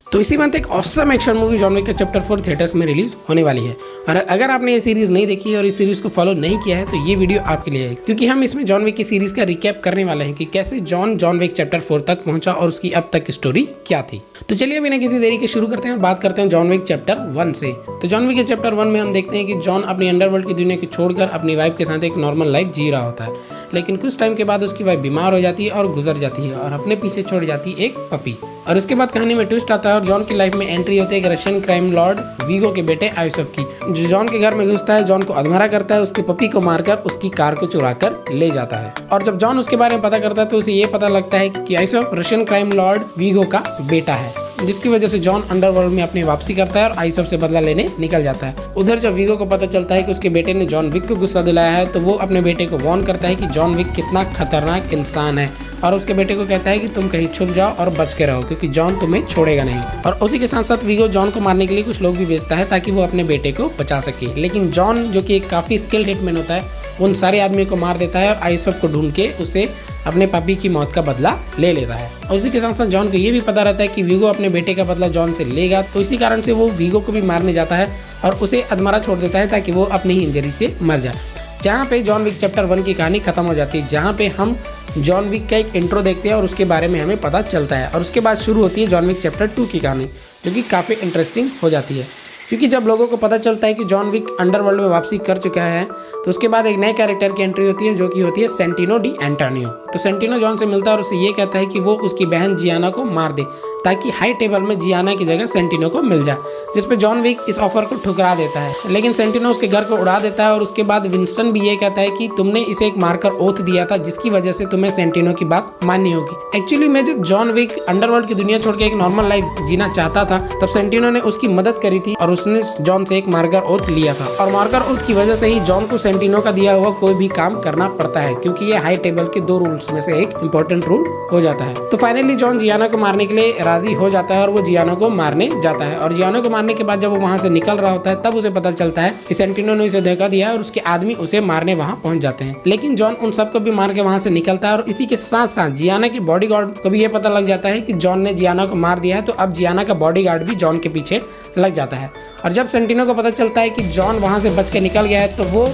तो इसी मंथ एक awesome action movie John Wick का चैप्टर 4 थिएटर्स में रिलीज होने वाली है। और अगर आपने ये सीरीज नहीं देखी है और इस सीरीज को फॉलो नहीं किया है तो ये वीडियो आपके लिए है, क्योंकि हम इसमें जॉन विक की सीरीज का रिकैप करने वाले हैं कि कैसे जॉन विक चैप्टर 4 तक पहुंचा और उसकी अब तक की स्टोरी क्या थी। तो चलिए बिना किसी देरी के शुरू करते हैं और बात करते हैं जॉन विक चैप्टर 1 से। तो जॉन विक के चैप्टर 1 में हम देखते हैं कि जॉन अपनी अंडरवर्ल्ड की दुनिया को छोड़कर अपनी वाइफ के साथ एक नॉर्मल लाइफ जी रहा होता है, लेकिन कुछ टाइम के बाद उसकी वाइफ बीमार हो जाती है और गुजर जाती है और अपने पीछे छोड़ जाती है एक पपी। और इसके बाद कहानी में ट्विस्ट आता है और जॉन की लाइफ में एंट्री होती है एक रशियन क्राइम लॉर्ड वीगो के बेटे आयुसफ की, जो जॉन के घर में घुसता है, जॉन को अधमरा करता है, उसकी पपी को मारकर उसकी कार को चुरा कर ले जाता है। और जब जॉन उसके बारे में पता करता है तो उसे ये पता लगता है कि आयुसफ रशियन क्राइम लॉर्ड वीगो का बेटा है, जिसकी वजह से जॉन अंडरवर्ल्ड में अपनी वापसी करता है और आयुसफ से बदला लेने निकल जाता है। उधर जब वीगो को पता चलता है कि उसके बेटे ने जॉन विक को गुस्सा दिलाया है तो वो अपने बेटे को वार्न करता है कि जॉन विक कितना खतरनाक इंसान है और उसके बेटे को कहता है कि तुम कहीं छुप जाओ और बच के रहो क्योंकि जॉन तुम्हें छोड़ेगा नहीं। और उसी के साथ साथ वीगो जॉन को मारने के लिए कुछ लोग भी भेजता है ताकि वो अपने बेटे को बचा सके, लेकिन जॉन जो कि एक काफ़ी स्किल्ड हिटमैन होता है उन सारे आदमी को मार देता है और आयुसफ को ढूंढ के उसे अपने पापी की मौत का बदला ले लेता है। और उसी के साथ साथ जॉन को ये भी पता रहता है कि वीगो अपने बेटे का बदला जॉन से लेगा, तो इसी कारण से वो वीगो को भी मारने जाता है और उसे अधमरा छोड़ देता है ताकि वो अपनी ही इंजरी से मर जाए। जहाँ पे जॉन विक चैप्टर 1 की कहानी खत्म हो जाती है, जहाँ पे हम जॉन विक का एक इंट्रो देखते हैं और उसके बारे में हमें पता चलता है। और उसके बाद शुरू होती है जॉन विक चैप्टर 2 की कहानी, जो कि काफ़ी इंटरेस्टिंग हो जाती है, क्योंकि जब लोगों को पता चलता है कि जॉन विक अंडरवर्ल्ड में वापसी कर चुका है तो उसके बाद एक नए कैरेक्टर की एंट्री होती है जो कि होती है सेंटिनो डी एंटोनियो। तो सेंटिनो जॉन से मिलता है और उसे ये कहता है कि वो उसकी बहन जियाना को मार दे ताकि हाई टेबल में जियाना की जगह सेंटिनो को मिल जाए, जिस पे जॉन विक इस ऑफर को ठुकरा देता है। लेकिन सेंटिनो उसके घर को उड़ा देता है और उसके बाद विंस्टन भी ये कहता है कि तुमने इसे एक मारकर ओथ दिया था जिसकी वजह से तुम्हें सेंटिनो की बात माननी होगी। एक्चुअली में जब जॉन विक अंडरवर्ल्ड की दुनिया छोड़ के एक नॉर्मल लाइफ जीना चाहता था तब सेंटिनो ने उसकी मदद करी थी और उसने जॉन से एक मार्कर ओथ लिया था, और मार्कर ओथ की वजह से ही जॉन को सेंटिनो का दिया हुआ कोई भी काम करना पड़ता है, क्योंकि ये हाई टेबल के 2 रूल्स में से एक इंपॉर्टेंट रूल हो जाता है। तो फाइनली जॉन जियाना को मारने के लिए राजी हो जाता है और वो जियाना को मारने जाता है। और जियाना को मारने के बाद जब वो वहां से निकल रहा होता है तब उसे पता चलता है कि सेंटिनो ने उसे धोखा दिया और उसके आदमी उसे मारने वहां पहुंच जाते हैं। लेकिन जॉन उन सबको भी मार के वहां से निकलता है और इसी के साथ साथ जियाना के बॉडीगार्ड को भी ये पता लग जाता है कि जॉन ने जियाना को मार दिया है, तो अब जियाना का बॉडीगार्ड भी जॉन के पीछे लग जाता है। और जब सेंटिनो को पता चलता है कि जॉन वहां से बच के निकल गया है तो वो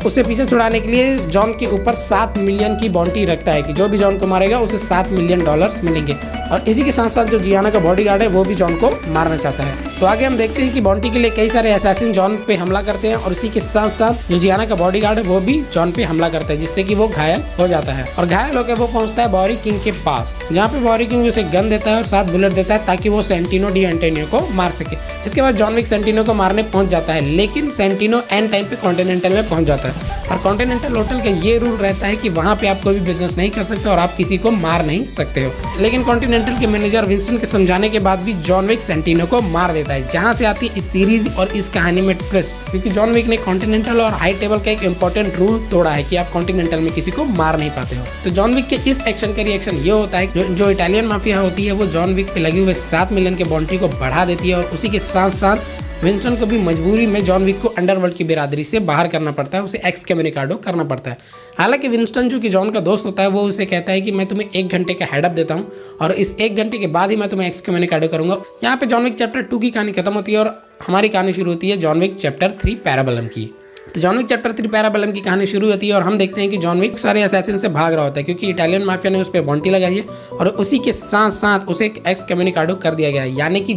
उसे पीछे छुड़ाने के लिए जॉन के ऊपर 7 मिलियन की बाउंटी रखता है कि जो भी जॉन को मारेगा उसे $7 मिलियन मिलेंगे। और इसी के साथ साथ जो जियाना का बॉडीगार्ड है वो भी जॉन को मारना चाहता है। तो आगे हम देखते हैं कि बाउंटी के लिए कई सारे असैसिन जॉन पे हमला करते हैं और इसी के साथ साथ जो जियाना का बॉडीगार्ड है वो भी जॉन पे हमला करता है, जिससे कि वो घायल हो जाता है। और घायल होकर वो पहुंचता है बॉरी किंग के पास, जहाँ पे बॉरी किंग उसे गन देता है और 7 बुलेट देता है ताकि वो सेंटिनो डी एंटोनियो को मार सके। इसके बाद जॉन विक सेंटिनो को मारने पहुंच जाता है, लेकिन सेंटिनो एंड टाइम पे कॉन्टिनेंटल में पहुंच जाता है। और कॉन्टिनेंटल होटल का ये रूल रहता है कि वहाँ पे आप कोई भी बिजनेस नहीं कर सकते और आप किसी को मार नहीं सकते हो। लेकिन कॉन्टिनेंटल के मैनेजर विंस्टन के समझाने के बाद भी जॉन विक सेंटिनो को मार देता है, जहाँ से आती है इस सीरीज और इस कहानी में ट्विस्ट, क्योंकि जॉन विक ने कॉन्टिनेंटल और हाई टेबल का एक इंपॉर्टेंट रूल तोड़ा है कि आप कॉन्टिनेंटल में किसी को मार नहीं पाते हो। तो जॉन विक के इस एक्शन का रिएक्शन ये होता है जो इटालियन माफिया होती है वो जॉन विक पे लगे हुए 7 मिलियन के बाउंड्री को बढ़ा देती है और उसी के साथ साथ विंस्टन को भी मजबूरी में जॉन विक को अंडरवर्ल्ड की बिरादरी से बाहर करना पड़ता है, उसे एक्सकम्युनिकाडो करना पड़ता है। हालांकि विंस्टन जो कि जॉन का दोस्त होता है वो उसे कहता है कि मैं तुम्हें 1 घंटे का हेडअप देता हूं और इस 1 घंटे के बाद ही मैं तुम्हें एक्सकम्युनिकाडो करूंगा। यहाँ पे जॉन विक चैप्टर 2 की कहानी खत्म होती है और हमारी कहानी शुरू होती है जॉन विक चैप्टर 3 पैराबलम की। तो जॉन विक चैप्टर 3 पैराबलम की कहानी शुरू होती है और हम देखते हैं कि जॉन विक सारे असैसिन से भाग रहा होता है, क्योंकि इटालियन माफिया ने उस पर बाउंटी लगाई है और उसी के साथ साथ उसे एक एक्सकम्युनिकाडो कर दिया गया है। यानी कि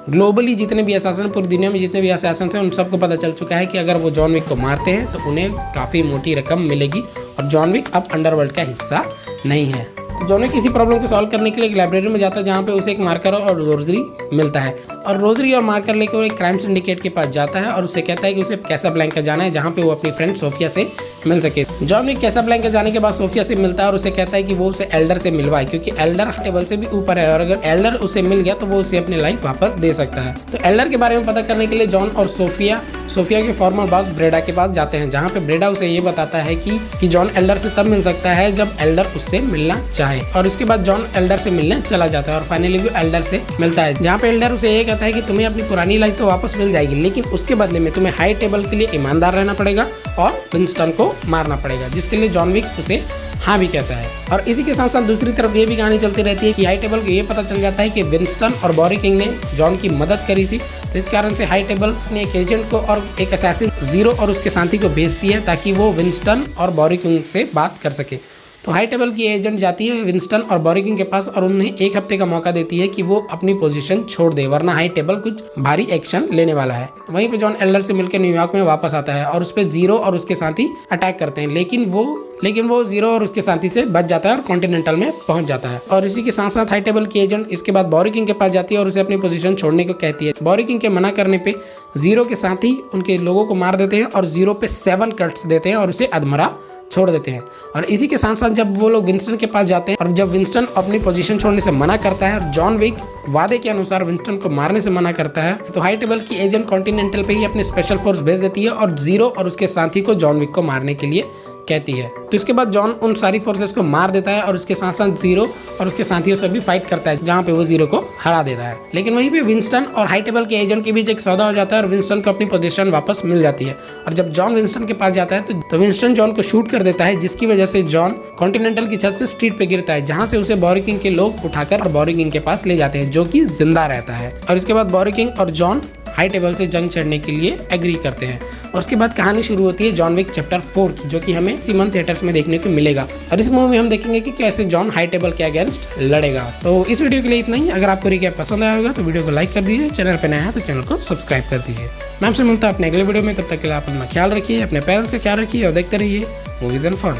ग्लोबली जितने भी असैसिन, पूरी दुनिया में जितने भी असैसिन हैं उन सबको पता चल चुका है कि अगर वो जॉन विक को मारते हैं तो उन्हें काफ़ी मोटी रकम मिलेगी और जॉन विक अब अंडरवर्ल्ड का हिस्सा नहीं है। जॉन विक इसी प्रॉब्लम को सॉल्व करने के लिए एक लाइब्रेरी में जाता है, जहाँ पे उसे एक मार्कर और रोजरी मिलता है और रोजरी और मार्कर लेकर वो एक क्राइम सिंडिकेट के पास जाता है और उसे कहता है कि उसे कैसाब्लैंका जाना है, जहाँ पे वो अपनी फ्रेंड सोफिया से मिल सके। जॉन विक कैसाब्लैंका जाने के बाद सोफिया से मिलता है और उसे कहता है कि वो उसे एल्डर से मिलवाए, क्योंकि एल्डर टेबल से भी ऊपर है और अगर एल्डर उसे मिल गया तो वो उसे अपनी लाइफ वापस दे सकता है। तो एल्डर के बारे में पता करने के लिए जॉन और सोफिया के फॉर्मर बॉस ब्रेडा के पास जाते हैं, जहाँ पे ब्रेडा उसे ये बताता है कि जॉन एल्डर से तब मिल सकता है जब एल्डर उससे मिलना चाहे। और उसके बाद जॉन एल्डर से मिलने चला जाता है और फाइनली वो एल्डर से मिलता है, जहाँ पे एल्डर उसे ये कहता है कि तुम्हें अपनी पुरानी लाइफ तो वापस मिल जाएगी, लेकिन उसके बदले में तुम्हें हाई टेबल के लिए ईमानदार रहना पड़ेगा और विंस्टन को मारना पड़ेगा, जिसके लिए जॉन विक उसे हाँ भी कहता है। और इसी के साथ साथ दूसरी तरफ ये भी कहानी चलती रहती है कि हाई टेबल को ये पता चल जाता है कि विंस्टन और बॉरी किंग ने जॉन की मदद करी थी, तो इस कारण से हाई टेबल ने एक एजेंट को और एक असैसिन जीरो और उसके साथी को भेजती है ताकि वो विंस्टन और बॉरी किंग से बात कर सके। तो हाई टेबल की एजेंट जाती है विंस्टन और बॉरी किंग के पास और उन्हें 1 हफ्ते का मौका देती है कि वो अपनी पोजीशन छोड़ दे, वरना हाई टेबल कुछ भारी एक्शन लेने वाला है। वहीं पे जॉन एल्डर से मिलकर न्यूयॉर्क में वापस आता है और उस पर जीरो और उसके साथी अटैक करते हैं, लेकिन वो जीरो और उसके साथी से बच जाता है और कॉन्टिनेंटल में पहुंच जाता है। और इसी के साथ साथ हाई टेबल की एजेंट इसके बाद बॉरी किंग के पास जाती है और उसे अपनी पोजीशन छोड़ने को कहती है। बॉरी किंग के मना करने पे जीरो के साथी उनके लोगों को मार देते हैं और जीरो पे 7 कट्स देते हैं और उसे अधमरा छोड़ देते हैं। और इसी के साथ साथ जब वो लोग विंस्टन के पास जाते हैं और जब विंस्टन अपनी पोजीशन छोड़ने से मना करता है और जॉन विक वादे के अनुसार विंस्टन को मारने से मना करता है, तो हाई टेबल की एजेंट कॉन्टिनेंटल पे ही अपने स्पेशल फोर्स भेज देती है और जीरो और उसके साथी को जॉन विक को मारने के लिए कहती है। तो इसके बाद जॉन उन सारी फोर्सेस को मार देता है और उसके साथ साथ जीरो और उसके साथियों से भी फाइट करता है, जहां पे वो जीरो को हरा देता है। लेकिन वहीं पे विंस्टन और हाई टेबल के एजेंट के बीच एक सौदा हो जाता है और विंस्टन को अपनी पोजीशन वापस मिल जाती है। और जब जॉन विंस्टन के पास जाता है तो विंस्टन जॉन को शूट कर देता है, जिसकी वजह से जॉन कॉन्टिनेंटल की छत से स्ट्रीट पे गिरता है, जहां से उसे बॉरी किंग के लोग उठाकर बॉरी किंग के पास ले जाते हैं, जो कि जिंदा रहता है। और इसके बाद बॉरी किंग और जॉन हाई टेबल से जंग छेड़ने के लिए एग्री करते हैं। और उसके बाद कहानी शुरू होती है जॉन विक चैप्टर 4 की, जो कि हमें इसी मंथ थिएटर्स में देखने को मिलेगा। और इस मूवी में हम देखेंगे कि कैसे जॉन हाई टेबल के अगेंस्ट लड़ेगा। तो इस वीडियो के लिए इतना ही। अगर आपको रिकैप पसंद आया होगा तो वीडियो को लाइक कर दीजिए, चैनल पर नया है तो चैनल को सब्सक्राइब कर दीजिए। मैं आपसे मिलता हूं अपने अगले वीडियो में, तब तक के लिए आप अपना ख्याल रखिए, अपने पेरेंट्स का ख्याल रखिए और देखते रहिए मूवीज एंड फन।